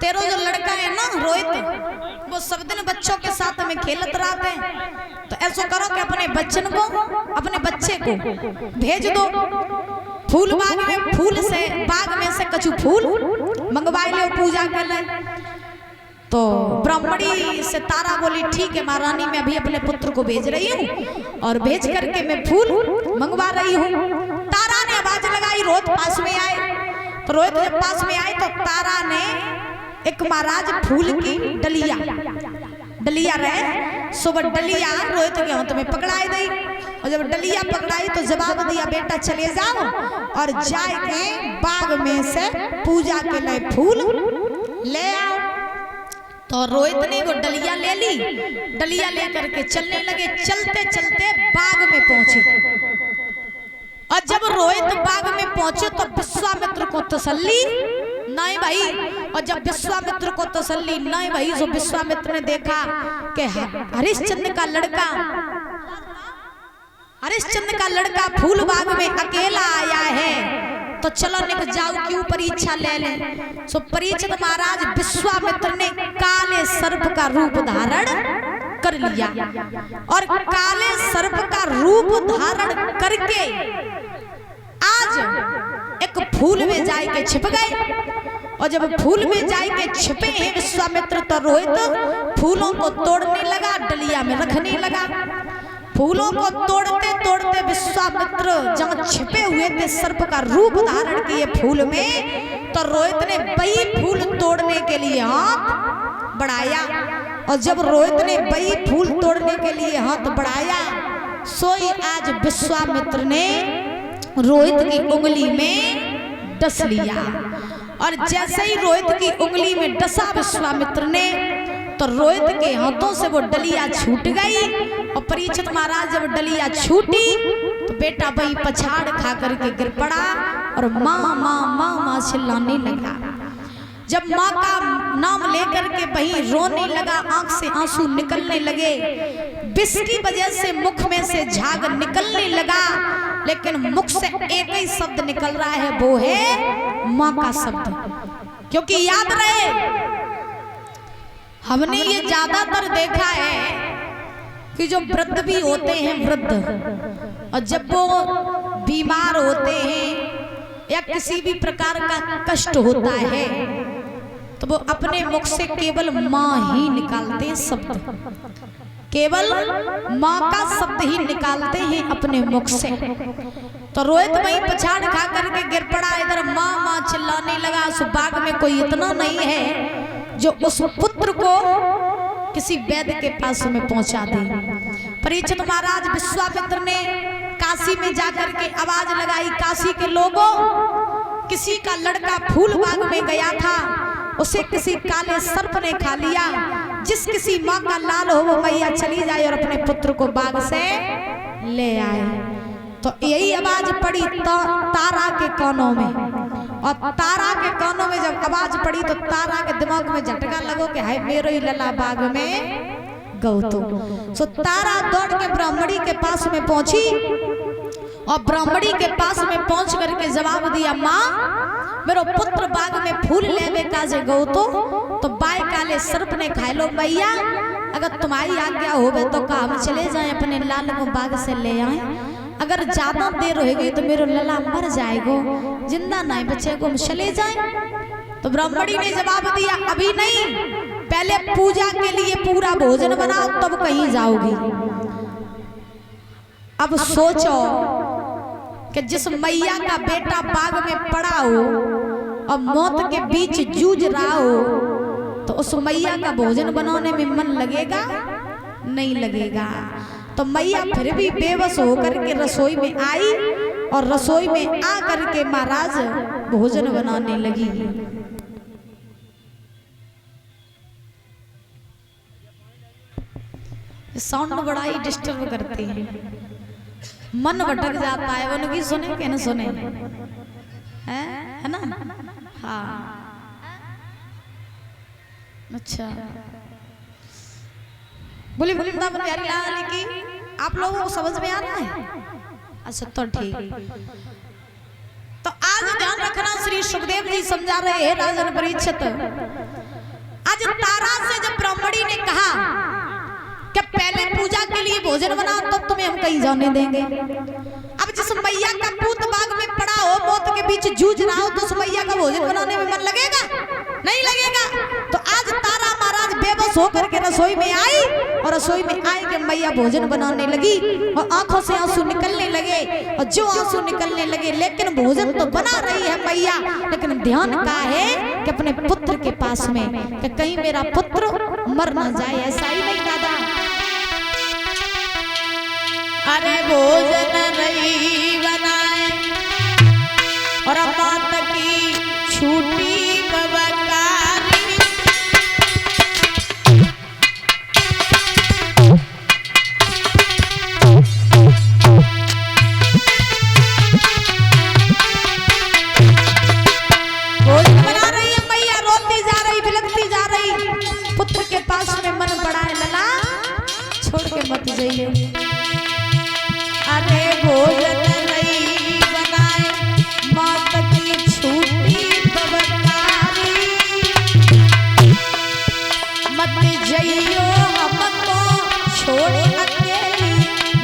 तेरो जो लड़का है ना रोहित, वो सब दिन बच्चों के साथ में खेलत रहते हैं। तो ऐसा करो कि अपने बच्चन को, अपने बच्चे को भेज दो फूल बाग में, फूल से बाग में से कछु फूल मंगवाए लो पूजा के लिए। तो ब्राह्मणी से तारा बोली ठीक है महारानी, मैं अभी अपने पुत्र को भेज रही हूँ और भेज करके मैं फूल मंगवा रही हूँ। तारा ने आवाज लगाई, रोहित पास में आए। तो रोहित जब पास में आए तो तारा ने एक महाराज फूल की डलिया रहे सो वो डलिया रोहित के हाथ में पकड़ाई दी। और जब डलिया पकड़ाई तो जवाब दिया बेटा चले जाओ और जाके बाग में से पूजा के लिए फूल ले आओ। तो रोहित ने वो डलिया ले ली, डलिया लेकर के चलने लगे। चलते चलते बाग में पहुंचे और जब रोहित बाग में पहुंचे तो विश्वामित्र को तसल्ली नहीं भाई। और जब विश्वामित्र को तसल्ली नहीं भाई तो विश्वामित्र ने देखा कि हरिश्चंद्र का लड़का फूल बाग में अकेला आया है, तो चलो निकल जाओ क्यों परीक्षा ले लें। सो परीक्षित महाराज विश्वामित्र ने काले सर्प का रूप धारण कर लिया और काले सर्प का रूप धारण करके आज एक फूल में जाके छिप गए। और जब फूल में जाके छिपे हैं विश्वामित्र, तो रोहित फूलों को तोड़ने लगा, डलिया में रखने लगा। फूलों को तोड़ते तोड़ते विश्वामित्र जहाँ छिपे हुए थे सर्प का रूप धारण किए फूल में, तो रोहित ने वही फूल तोड़ने के लिए हाथ बढ़ाया। और जब रोहित ने वही फूल तोड़ने के लिए हाथ बढ़ाया, सोई आज विश्वामित्र ने रोहित की उंगली में डस लिया। और जैसे ही रोहित की उंगली में डसा विश्वामित्र ने, तो रोहित के हाथों से वो डलिया छूट गई। और परीक्षित महाराज जब डलिया छूटी तो बेटा वही पछाड़ खा करके गिर पड़ा और माँ माँ माँ माँ चिल्लाने लगा। जब माँ का नाम लेकर के वही रोने लगा, आंख से आंसू निकलने लगे, विष की वजह से मुख में से झाग निकलने लगा, लेकिन मुख से एक ही शब्द निकल रहा है, वो है माँ का शब्द। क्योंकि याद रहे हमने ये ज्यादातर देखा है कि जो वृद्ध भी होते हैं, वृद्ध, और जब वो बीमार होते हैं या किसी भी प्रकार का कष्ट होता है तो वो अपने मुख से केवल माँ ही निकालते हैं शब्द, केवल माँ का शब्द ही निकालते हैं अपने मुख से। तो रोहित वहीं पछाड़ खा करके गिर पड़ा, इधर माँ माँ चिल्लाने लगा। उस बाग में कोई इतना नहीं है जो उस पुत्र को किसी वैद्य के पास में पहुंचा दे। परीक्षित महाराज विश्वामित्र ने काशी में जाकर के आवाज लगाई, काशी के लोगों, किसी का लड़का फूल बाग में गया था, उसे किसी काले सर्प ने खा लिया। जिस किसी माँ का लाल हो वो मैया चली जाए और अपने पुत्र को बाग से ले आए। तो यही आवाज पड़ी तारा के कानों में, और तारा के कानों में जब आवाज पड़ी तो तारा के दिमाग में झटका लगो कि हाय मेरो ही लला बाग में गौतम। सो तारा दौड़ के ब्राह्मणी के पास में पहुंची और ब्राह्मणी के पास में पहुंच करके जवाब दिया, माँ मेरो पुत्र बाग में फूल लेवे काजे गौतो, तो बाय काले सर्प ने खाए लो। मैया अगर तुम्हारी आज्ञा होवे तो का हम चले जाएं अपने लाल को बाग से ले आए। अगर ज्यादा देर होगी तो मेरो लला मर जाएगो, जिंदा नहीं बचेगो, हम चले जाएं। तो ब्राह्मणी ने जवाब दिया, अभी नहीं, पहले पूजा के लिए पूरा भोजन बनाओ तब कहीं जाओगी। अब सोचो कि जिस मैया का बेटा बाग में पड़ा हो और मौत के बीच जूझ रहा हो, तो उस मैया का भोजन बनाने में मन लगेगा? नहीं लगेगा। तो मैया फिर भी बेबस होकर के रसोई में आई और रसोई में आ करके महाराज भोजन बनाने लगी। साउंड बड़ा ही डिस्टर्ब करते हैं, मन भटक जाता है, उनकी सुने कि न सुने, है ना? हाँ, अच्छा, बोली वृंदावन प्यारी लाल की आप लोगों को समझ में आ रहा है? अच्छा तो ठीक। तो आज ध्यान रखना, श्री सुखदेव जी समझा रहे हैं राजन परीक्षित आज तारा से जब ब्राह्मणी ने कहा कि पहले पूजा के लिए भोजन बनाओ तब तुम्हें हम कहीं जाने देंगे। अब जिस मैया का पूत बाग में पड़ा हो, मौत के बीच जूझ रहा हो, तो उस मैया का भोजन बनाने में मन लगेगा? नहीं लगेगा। तो आज तारा महाराज बेबस होकर के रसोई में आई और रसोई में आई कि मैया भोजन बनाने लगी और आंखों से आंसू निकलने लगे। और जो आंसू निकलने लगे, लेकिन भोजन तो बना रही है मैया, लेकिन ध्यान का है कि अपने पुत्र के पास में, कि कहीं मेरा पुत्र मर ना जाए। ऐसा ही नहीं दादा? अरे भोजन रही बनाए और मात की छूटी बबकारी, भोजन बना रही है मैया, रोती जा रही, बिलखती जा रही। पुत्र के पास में मन पड़ा है, लला छोड़ के मत जाइए। अरे भोजन नहीं बनाए मात की छूटी बबकारी, मत जाइयो हमको छोड़ अकेली,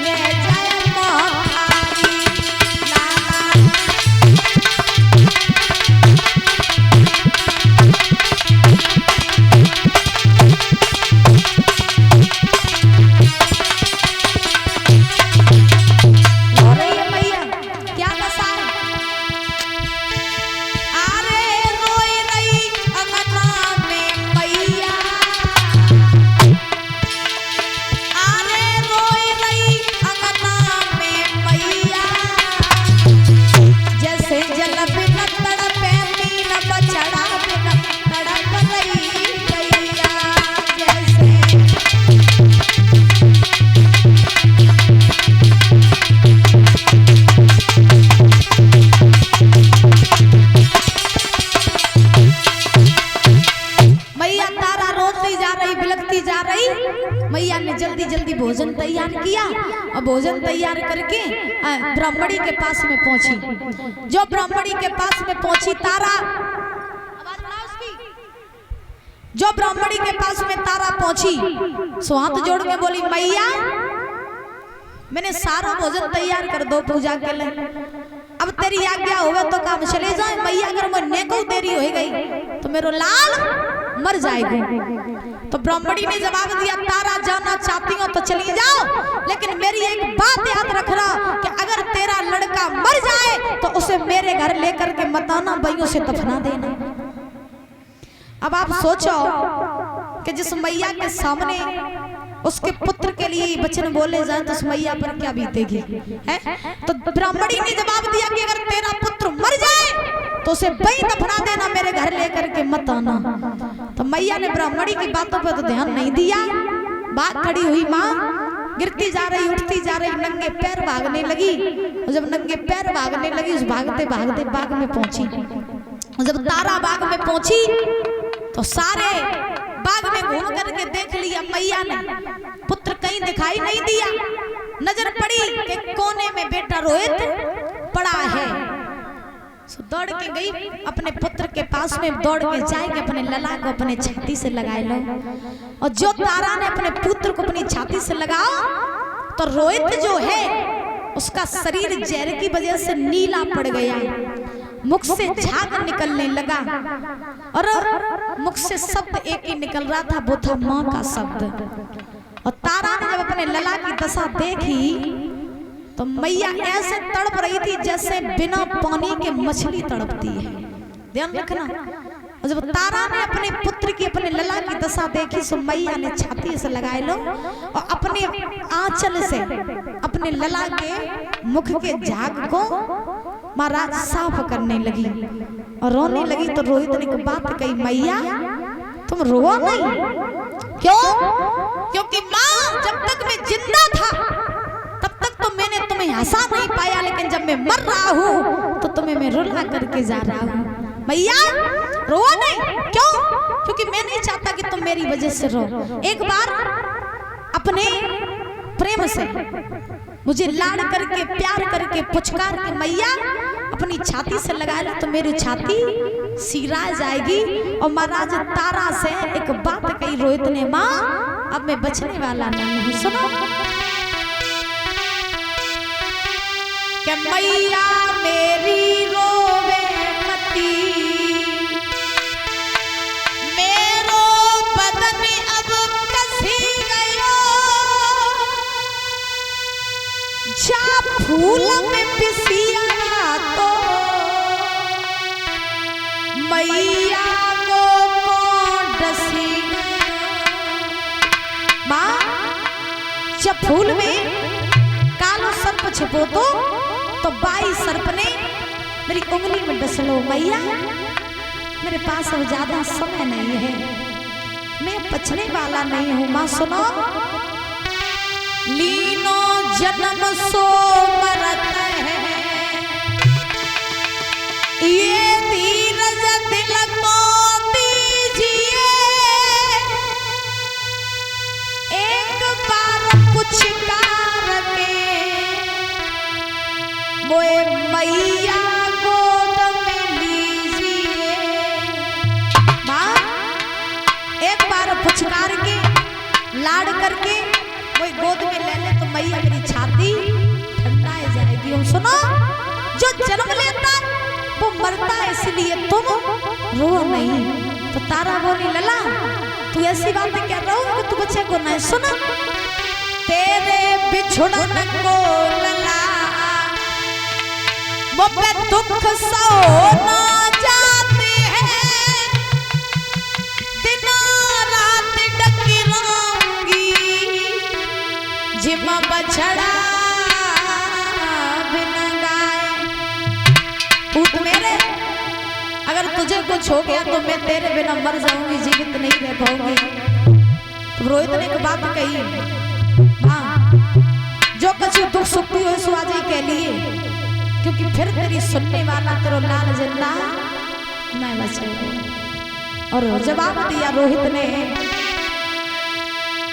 ले जाए महारी। मैया ने जल्दी जल्दी भोजन तैयार किया और भोजन तैयार करके ब्राह्मणी के पास में पहुंची। जो ब्राह्मणी के पास में पहुंची तारा, जो ब्राह्मणी के पास में तारा पहुंची, सो हाथ जोड़ के बोली, मैया मैंने सारा भोजन तैयार कर दो पूजा के लिए, अब तेरी आज्ञा होगा तो काम चले जाए। मैया अगर मरने को देरी हो गई तो मेरा लाल मर जाएगा। तो ब्राह्मणी ने जवाब दिया, तारा जाना चाहती हो तो चली जाओ, लेकिन मेरी एक बात याद रखना कि अगर तेरा लड़का मर जाए तो उसे मेरे घर लेकर के मत आना, बइयों से दफना देना। अब आप सोचो कि जिस मैया के सामने उसके पुत्र के लिए वचन बोले जाए तो उस मैया पर क्या बीतेगी, है? तो ब्राह्मणी ने जवाब दिया कि अगर तेरा पुत्र मर जाए तो उसे बई दफना देना, मेरे घर लेकर के मत आना। तो मैया ने ब्राह्मणी की बातों पर तो ध्यान नहीं दिया। बात खड़ी हुई माँ गिरती जा रही, उठती जा रही, नंगे पैर भागने लगी। और जब नंगे पैर भागने लगी, उस भागते भागते बाग में पहुंची। और जब तारा बाग में पहुंची तो सारे बाग में घूम करके देख लिया मैया ने, पुत्र कहीं दिखाई नहीं दिया। नजर पड़ी कि कोने में बेटा रोहित पड़ा है। सो दौड़ के गई अपने पुत्र के पास में, दौड़ के जाएगी अपने लला को अपने छाती से लगाए लो। और जो तारा ने अपने पुत्र को अपनी छाती से लगाओ तो रोहित जो है उसका शरीर जहर की वजह से नीला पड़ गया, मुख से झाग निकलने लगा और मुख से शब्द एक ही निकल रहा था, वो था माँ का शब्द। और तारा ने जब अपने लला की दशा देखी तो मैया ऐसे तड़प रही थी जैसे बिना पानी के मछली तड़पती है, ध्यान रखना। और जब तारा ने अपने पुत्र की, अपने लला की दशा देखी तो मैया ने छाती से लगाए लो और अपने आंचल से अपने लला के मुख के झाग को महाराज साफ करने लगी और रोने लगी। तो रोहित ने एक बात कही, मैया तुम रो नहीं, क्यों? क्योंकि माँ जब तक मैं जिंदा था तब तक तो मैंने तुम्हें हंसा नहीं पाया, लेकिन जब मैं मर रहा हूँ तो तुम्हें मैं रुला करके जा रहा हूँ। मैया रो नहीं, क्यों? क्योंकि मैं नहीं चाहता कि तुम मेरी वजह से रो। एक बार अपने प्रेम से मुझे लाड़ करके, प्यार करके, पुचकार के मैया अपनी छाती से लगा लो तो मेरी छाती सिरा जाएगी। और महाराज तारा से एक बात कही रोहित ने, माँ अब मैं बचने वाला नहीं हूँ। सुनो कि मैया मेरी रोवे मती, मेरो बदन अब कसी गयो, जा फूल में पिसिया तो मैया को कौन डसी। माँ जब फूल में कालो सर्प छिपो तो बाई सर्प ने मेरी उंगली में डस लो। मैया मेरे पास अब ज्यादा समय नहीं है, मैं बचने वाला नहीं हूँ। माँ सुनो, लीनो जन्म सो मरत है, ये धीरज दिल को दीजिए, एक बार कुछ करके मोए मैया गोद में लीजिए। माँ एक बार पुचकार के लाड़ करके वो गोद में ले ले तो मैया मेरी छाती ठंडा जाएगी। और सुनो, जो जन्म लेता वो मरता है, इसलिए तुम रो नहीं। तो तारा बोली, लला तू ऐसी बातें कह रहा हूँ कि तू बच्चे को नहीं सुना। तेरे बिछुड़न को लला वो पे दुख सो ना जाते हैं, दिन रात डकी रहूंगी, जिम बछड़ा बिना गाए। पूत मेरे, अगर तुझे कुछ हो गया तो मैं तेरे बिना मर जाऊंगी, जीवित नहीं रह पाऊंगी। तो रोहित ने एक बात कही, हाँ जो कुछ दुख सुख हुई सो आज ही कह लिए, क्योंकि फिर तेरी सुनने वाला तेरो लाल जिंदा मैं बचेगा। और जवाब दिया रोहित ने,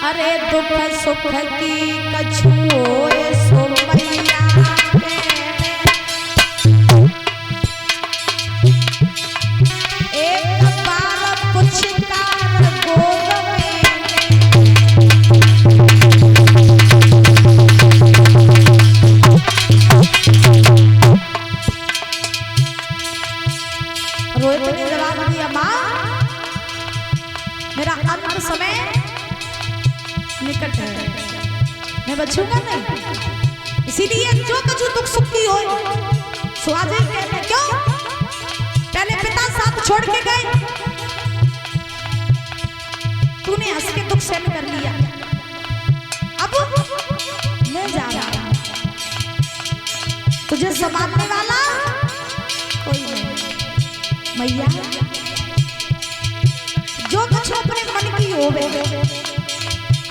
अरे दुख सुख की कछु होए सो मैया एक बार कुछ कार गोद में। रोहित ने जवाब दिया, माँ मेरा अंत समय निकट है, मैं बचूंगा नहीं, इसीलिए जो कुछ दुख सुख की हो सो आज ही कहते। क्यों? पहले पिता साथ छोड़ के गए, तूने हंस के दुख सहन कर लिया, अब मैं जा रहा हूं, तुझे संभालने वाला कोई नहीं। मैया जो कुछ अपने मन की होवे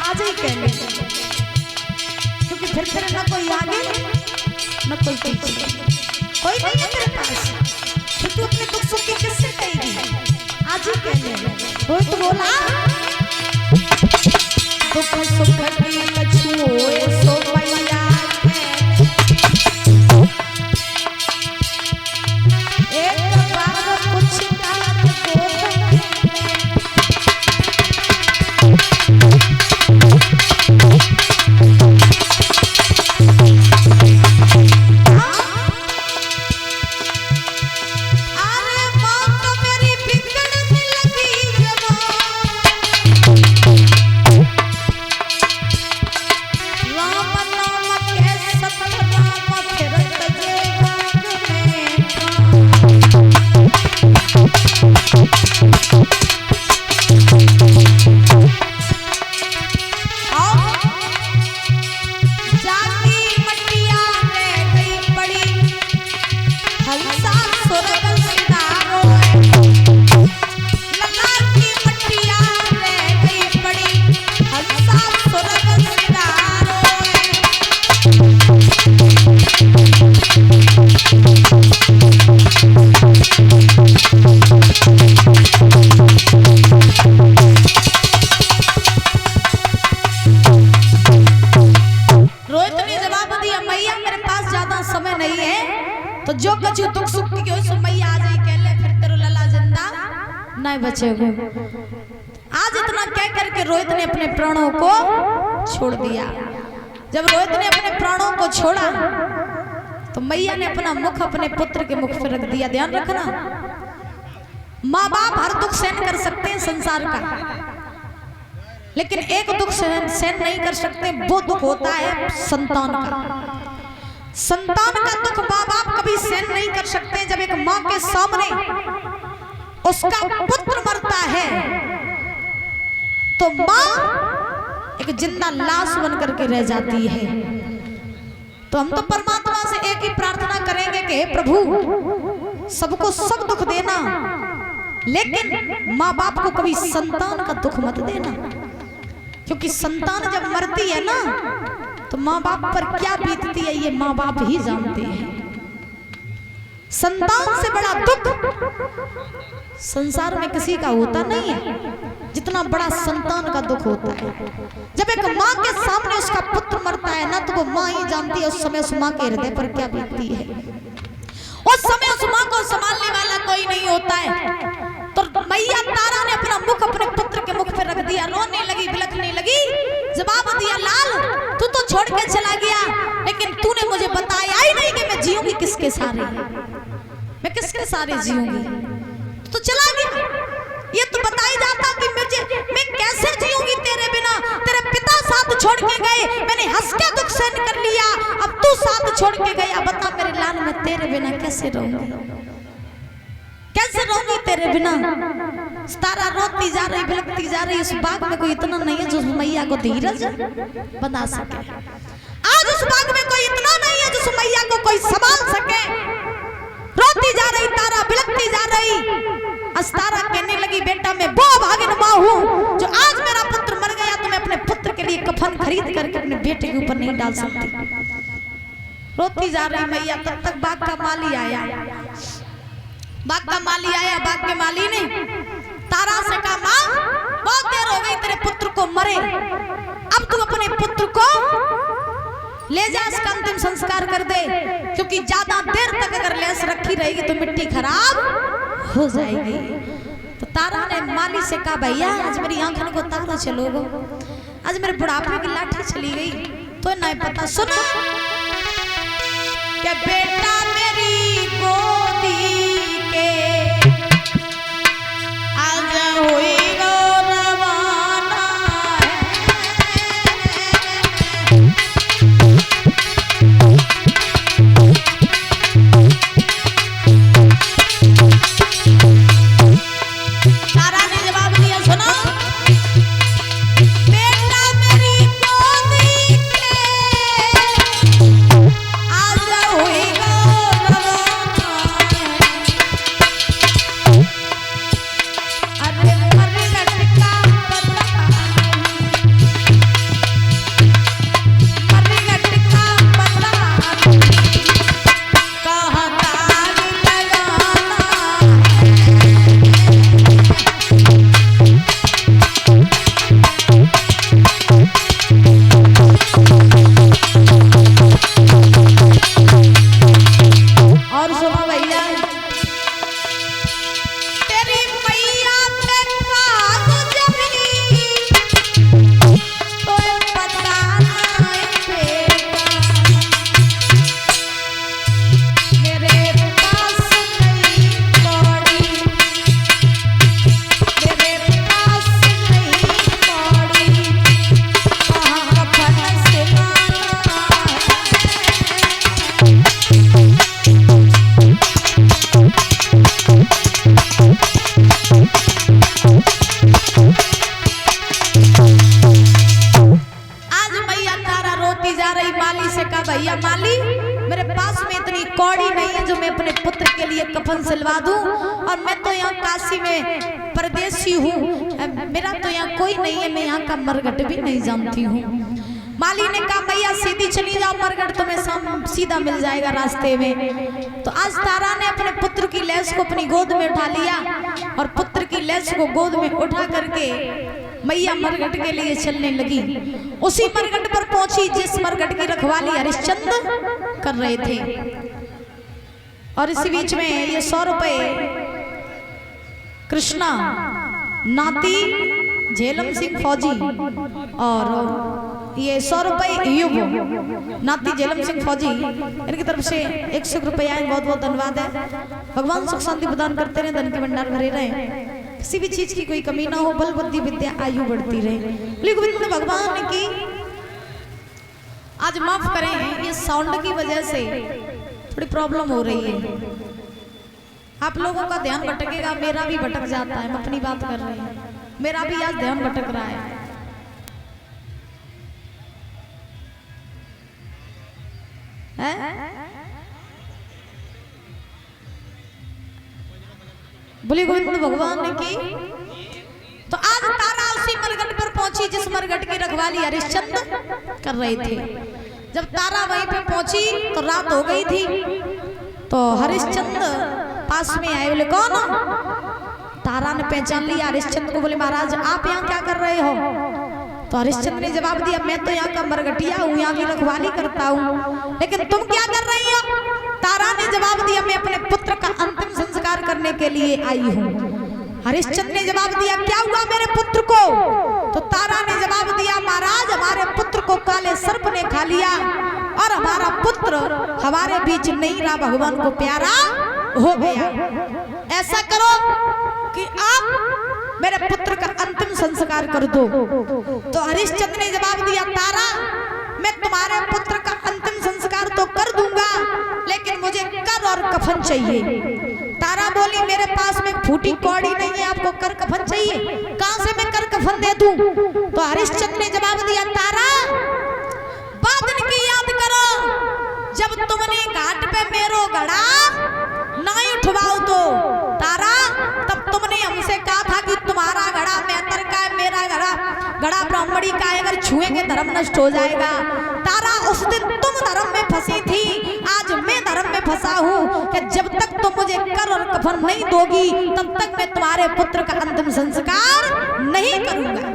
आज ही कह ले, क्योंकि फिर तेरे ना कोई आगे ना कोई पीछे, कोई नहीं है तेरे पास, फिर तू अपने दुख सुख की किससे कहेगी? आज ही कह ले। रोहित बोला, दुख सुख की कछु होए सो मैया एक बार कुछ कार गोद में। नहीं बचेगा। आज इतना कह करके रोहित ने अपने प्राणों को छोड़ दिया। जब रोहित ने अपने प्राणों को छोड़ा तो मैया ने अपना मुख अपने पुत्र के मुख पर रख दिया। ध्यान रखना, माँ बाप हर दुख सहन कर सकते हैं संसार का, लेकिन एक दुख सहन नहीं कर सकते, वो दुख होता है संतान का। संतान का दुख माँ बाप कभी सहन नहीं कर सकते। जब एक माँ के सामने उसका पुत्र मरता है तो माँ एक जिंदा लाश बन करके रह जाती है। तो हम तो परमात्मा से एक ही प्रार्थना करेंगे कि हे प्रभु सबको सब दुख देना, लेकिन माँ बाप को कभी संतान का दुख मत देना, क्योंकि संतान जब मरती है ना तो माँ बाप पर क्या बीतती है ये माँ बाप ही जानते हैं। संतान से बड़ा दुख संसार में किसी का होता नहीं है जितना बड़ा संतान का दुख होता है। जब एक माँ के सामने उसका पुत्र मरता है ना तो वो माँ ही जानती है उस समय उस माँ के हृदय पर क्या बीतती है। उस समय उस माँ को संभालने वाला कोई नहीं होता है। तो मैया तारा ने अपना मुख अपने पुत्र के मुख पर रख दिया, रोने लगी, बिलखने लगी, जवाब दिया, लाल तू तो छोड़ के चला गया, लेकिन तूने मुझे बताया ही नहीं कि मैं जीऊंगी किसके सारे, मैं किसके सारे जीऊंगी। तो चला गया, ये तो बताई जाता कि मैं कैसे जीऊंगी तेरे बिना। तेरे पिता साथ छोड़ के गए, मैंने हंस के दुख सहन कर लिया, अब तू साथ छोड़ के गया, बता मेरे लाल मैं तेरे बिना कैसे रहूंगी, कैसे रहूंगी तेरे बिना। तारा रोती जा रही, बिलखती जा रही। इस बाग में कोई इतना नहीं है जो मैया को धीरज बना सके। आज उस बाग में कोई इतना नहीं है जो मैया को कोई संभाल सके। रोती जा रही तारा, बिलखती जा रही। अस्तारा कहने लगी, बेटा मैं वो भागिन माँ हूँ जो आज मेरा पुत्र मर गया तो मैं अपने पुत्र के लिए कफन खरीद करके अपने बेटे के ऊपर नहीं डाल सकती। रोती जा रही मैया। तब तक बाग का माली आया। बाग का माली आया। बाग के माली ने तारा से कहा, माँ बहुत देर हो गई तेरे पुत्र को मरे, अब तू अपने पुत्र को ले जा, इसका अंतिम संस्कार कर दे, क्योंकि ज्यादा देर तक अगर लेस रखी रहेगी तो मिट्टी खराब हो जाएगी। तो तारा ने माली से कहा, भैया आज मेरी आंखों को तारो चलोगो, आज मेरे बुढ़ापे की लाठी चली गई तो नहीं पता। सुनो कि बेटा मेरी गोदी के आज हुई भैया माली मेरे पास में इतनी कौड़ी नहीं है जो मैं अपने पुत्र के लिए कफन सिलवा दूं, और मैं तो यहाँ काशी में परदेसी हूँ, मेरा तो यहाँ कोई नहीं है, मैं यहाँ का मरघट भी नहीं जानती हूँ। माली ने कहा भैया सीधी चली जाओ, मरघट तुम्हें सीधा मिल जाएगा रास्ते में। तो आज तारा ने अपने पुत्र की लैस को अपनी गोद में उठा लिया और पुत्र की लैस को गोद में उठा करके मैया मरघट के लिए चलने लगी। उसी मरघट पर पहुंची जिस मरघट की रखवाली हरिश्चंद्र कर रहे थे। और इसी बीच में ये 100 रुपए कृष्णा नाती झेलम सिंह फौजी और ये 100 रुपए युव नाती झेलम सिंह फौजी इनकी तरफ से 100 रुपया बहुत बहुत धन्यवाद है। भगवान सुख शांति प्रदान करते रहे, धन के भंडार भरे रहे, किसी भी चीज की कोई कमी ना हो, बल बुद्धि विद्या आयु बढ़ती रहे। गोविंद भगवान की आज माफ करें, ये साउंड की वजह से थोड़ी प्रॉब्लम हो रही है। आप लोगों का ध्यान भटकेगा, मेरा भी भटक जाता है। हम अपनी बात कर रहे हैं, मेरा भी आज ध्यान भटक रहा है। बोले गोविंद भगवान ने की। तो आज तारा उसी मरघट पर पहुंची जिस मरघट की रखवाली हरिश्चंद्र कर रहे थे। जब तारा वहीं पे पहुंची तो रात हो गई थी। तो हरिश्चंद्र पास में आए, बोले कौन? तारा ने पहचान लिया हरिश्चंद्र को, बोले महाराज आप यहाँ क्या कर रहे हो? तो हरिश्चंद्र ने जवाब दिया, मैं तो यहाँ का मरघटिया हूँ, यहाँ की रखवाली करता हूँ, लेकिन तुम क्या कर रही हो? तारा ने जवाब दिया, मैं अपने पुत्र का अंतिम संस्कार करने के लिए आई हूँ। हरिश्चंद्र ने जवाब दिया, क्या हुआ मेरे पुत्र को? तो तारा ने जवाब दिया, महाराज हमारे पुत्र को काले सर्प ने खा लिया और हमारा पुत्र हमारे बीच नहीं रहा, भगवान को प्यारा हो गया। ऐसा करो कि आप मेरे पुत्र का अंतिम संस्कार कर दो। तो हरिश्चंद्र ने जवाब दिया, तारा मैं तुम्हारे पुत्र का अंतिम संस्कार तो कर दूंगा, लेकिन मुझे कर और कफन चाहिए। तारा बोली, मेरे पास में फूटी कौड़ी नहीं है, आपको कर कफन चाहिए, कहां से मैं कर कफन दे दूं? तो हरिश्चंद्र ने जवाब दिया, तारा बात की याद करो, जब तुमने घाट पे मेरो घड़ा नहीं उठवाओ तो तारा, तब तुमने हमसे कहा था कि तुम्हारा घड़ा मेहतर का है, मेरा घड़ा ब्राह्मणी का है, अगर छुएंगे धर्म नष्ट हो जाएगा। तारा उस दिन तुम धर्म में फंसी थी, आज मैं धर्म में फंसा हूँ कि जब तक तुम मुझे कर और कफन नहीं दोगी तब तक मैं तुम्हारे पुत्र का अंतिम संस्कार नहीं करूंगा।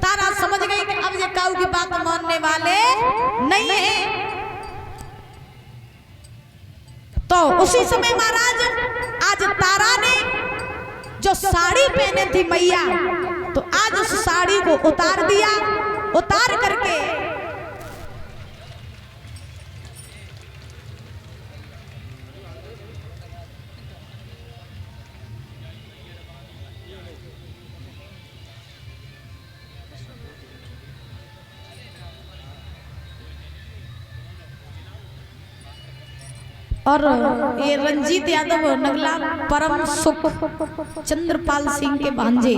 तारा समझ गई कि अब ये काऊ की बात मानने वाले नहीं है। तो उसी समय महाराज आज तारा ने जो साड़ी पहने थी मैया, तो आज उस साड़ी को उतार दिया। उतार करके और ये रंजीत यादव नगला परम सुख चंद्रपाल सिंह के भांजे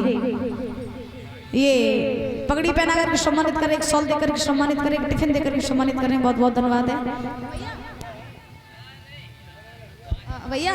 ये पगड़ी पहना करके सम्मानित करें, एक शॉल देकर के सम्मानित करें, एक टिफिन देकर के सम्मानित करें। बहुत बहुत धन्यवाद है भैया।